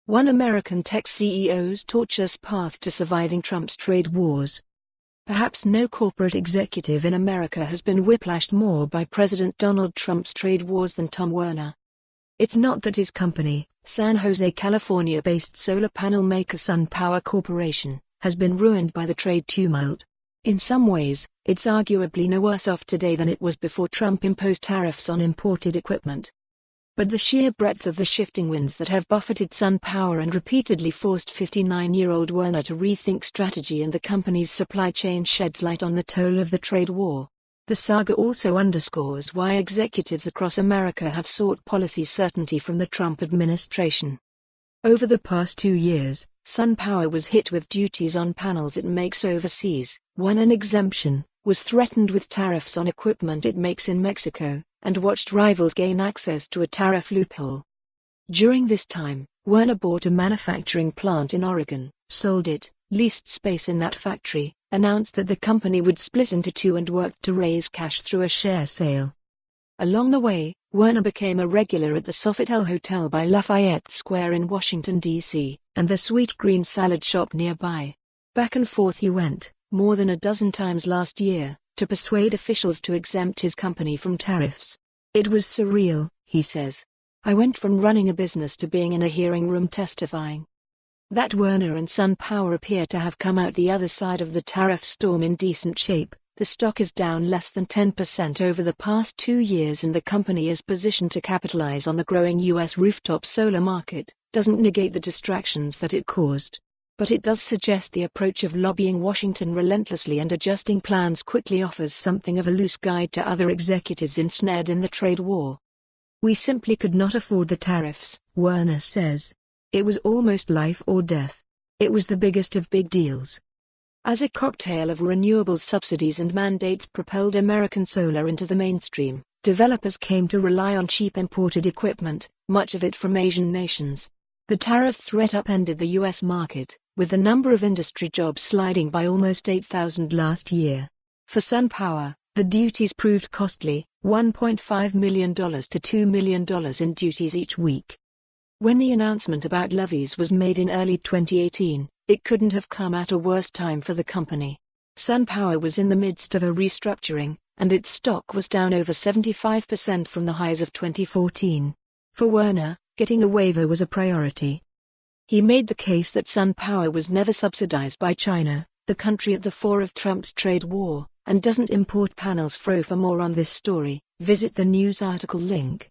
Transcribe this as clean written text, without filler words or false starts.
One American tech CEO's tortuous path to surviving Trump's trade wars. Perhaps no corporate executive in America has been whiplashed more by President Donald Trump's trade wars than Tom Werner. It's not that his company, San Jose, California-based solar panel maker SunPower Corporation, has been ruined by the trade tumult. In some ways, it's arguably no worse off today than it was before Trump imposed tariffs on imported equipment. But the sheer breadth of the shifting winds that have buffeted SunPower and repeatedly forced 59-year-old Werner to rethink strategy and the company's supply chain sheds light on the toll of the trade war. The saga also underscores why executives across America have sought policy certainty from the Trump administration. Over the past 2 years, SunPower was hit with duties on panels it makes overseas, won an exemption, was threatened with tariffs on equipment it makes in Mexico, and watched rivals gain access to a tariff loophole. During this time, Werner bought a manufacturing plant in Oregon, sold it, leased space in that factory, announced that the company would split into two and worked to raise cash through a share sale. Along the way, Werner became a regular at the Sofitel Hotel by Lafayette Square in Washington, D.C., and the Sweetgreen salad shop nearby. Back and forth he went, more than a dozen times last year, to persuade officials to exempt his company from tariffs. It was surreal, he says. I went from running a business to being in a hearing room testifying. That Werner and SunPower appear to have come out the other side of the tariff storm in decent shape. The stock is down less than 10% over the past 2 years and the company is positioned to capitalize on the growing U.S. rooftop solar market. Doesn't negate the distractions that it caused. But it does suggest the approach of lobbying Washington relentlessly and adjusting plans quickly offers something of a loose guide to other executives ensnared in the trade war. We simply could not afford the tariffs, Werner says. It was almost life or death. It was the biggest of big deals. As a cocktail of renewables subsidies and mandates propelled American solar into the mainstream, developers came to rely on cheap imported equipment, much of it from Asian nations. The tariff threat upended the U.S. market, with the number of industry jobs sliding by almost 8,000 last year. For SunPower, the duties proved costly, $1.5 million to $2 million in duties each week. When the announcement about levies was made in early 2018, it couldn't have come at a worse time for the company. SunPower was in the midst of a restructuring, and its stock was down over 75% from the highs of 2014. For Werner, getting a waiver was a priority. He made the case that SunPower was never subsidized by China, the country at the fore of Trump's trade war, and doesn't import panels. For more on this story, visit the news article link.